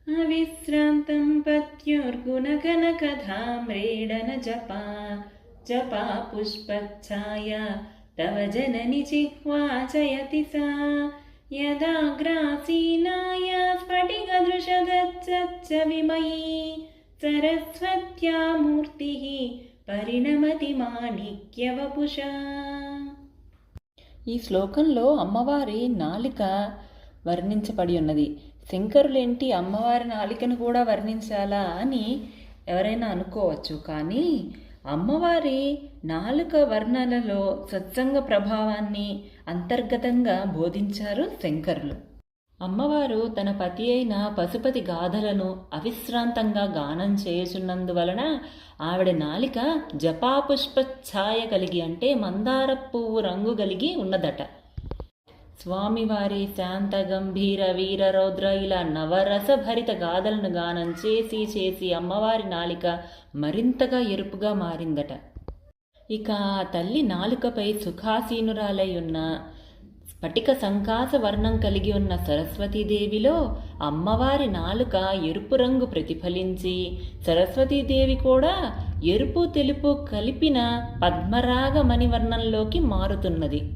अविश्रान्तं पत्युर्गुणगणकधाम्रेडन जपा पुष्पच्छाया तव जननि जिह्वा चयति सा यदाग्रासीनाय स्फटिकदृशदच्च विमयी सरस्वत्या मूर्तिः పరిణమతి మాణిక్యవపుష. ఈ శ్లోకంలో అమ్మవారి నాలిక వర్ణించబడి ఉన్నది. శంకరులేంటి అమ్మవారి నాలికను కూడా వర్ణించాలా అని ఎవరైనా అనుకోవచ్చు. కానీ అమ్మవారి నాలుక వర్ణనలో సత్సంగ ప్రభావాన్ని అంతర్గతంగా బోధించారు శంకరులు. అమ్మవారు తన పతి అయిన పశుపతి గాథలను అవిశ్రాంతంగా గానం చేయుచున్నందువలన ఆవిడ నాలిక జపాపుష్ప ఛాయ కలిగి అంటే మందార పువ్వు రంగు కలిగి ఉన్నదట. స్వామివారి శాంత గంభీర వీర రౌద్ర ఇలా నవరస భరిత గాథలను గానం చేసి అమ్మవారి నాలిక మరింతగా ఎరుపుగా మారిందట. ఇక ఆ తల్లి నాలుకపై సుఖాసీనురాలై ఉన్న స్ఫటిక సంకాస వర్ణం కలిగి ఉన్న సరస్వతీదేవిలో అమ్మవారి నాలుక ఎరుపు రంగు ప్రతిఫలించి సరస్వతీదేవి కూడా ఎరుపు తెలుపు కలిపిన పద్మరాగ మణివర్ణంలోకి మారుతున్నది.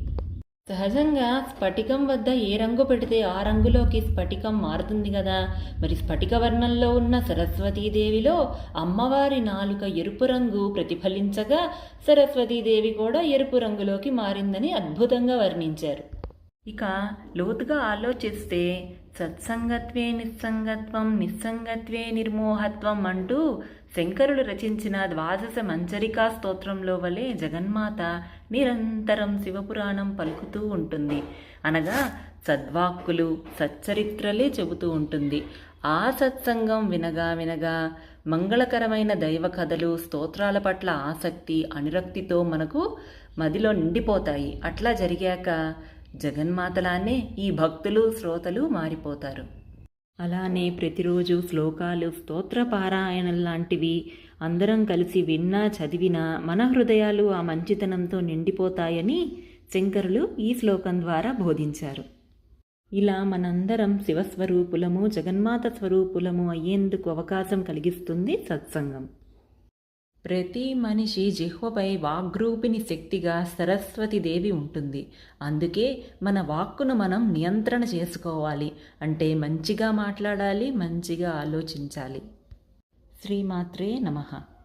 సహజంగా స్ఫటికం వద్ద ఏ రంగు పెడితే ఆ రంగులోకి స్ఫటికం మారుతుంది కదా. మరి స్ఫటిక వర్ణంలో ఉన్న సరస్వతీదేవిలో అమ్మవారి నాలుక ఎరుపు రంగు ప్రతిఫలించగా సరస్వతీదేవి కూడా ఎరుపు రంగులోకి మారిందని అద్భుతంగా వర్ణించారు. ఇక లోతుగా ఆలోచిస్తే సత్సంగత్వే నిస్సంగత్వం నిస్సంగత్వే నిర్మోహత్వం అంటూ శంకరులు రచించిన ద్వాదశ మంచరికా స్తోత్రంలో వలె జగన్మాత నిరంతరం శివపురాణం పలుకుతూ ఉంటుంది. అనగా సద్వాక్కులు సచ్చరిత్రలే చెబుతూ ఉంటుంది. ఆ సత్సంగం వినగా వినగా మంగళకరమైన దైవ కథలు స్తోత్రాల పట్ల ఆసక్తి అనురక్తితో మనకు మదిలో నిండిపోతాయి. అట్లా జరిగాక జగన్మాతలానే ఈ భక్తులు శ్రోతలు మారిపోతారు. అలానే ప్రతిరోజు శ్లోకాలు స్తోత్ర పారాయణం లాంటివి అందరం కలిసి విన్నా చదివినా మన హృదయాలు ఆ మంచితనంతో నిండిపోతాయని శంకరులు ఈ శ్లోకం ద్వారా బోధించారు. ఇలా మనందరం శివస్వరూపులము జగన్మాత స్వరూపులము అయ్యేందుకు అవకాశం కలిగిస్తుంది సత్సంగం. ప్రతి మనిషి జిహ్వపై వాగ్రూపిణి శక్తిగా సరస్వతీదేవి ఉంటుంది. అందుకే మన వాక్కును మనం నియంత్రణ చేసుకోవాలి. అంటే మంచిగా మాట్లాడాలి, మంచిగా ఆలోచించాలి. శ్రీమాత్రే నమః.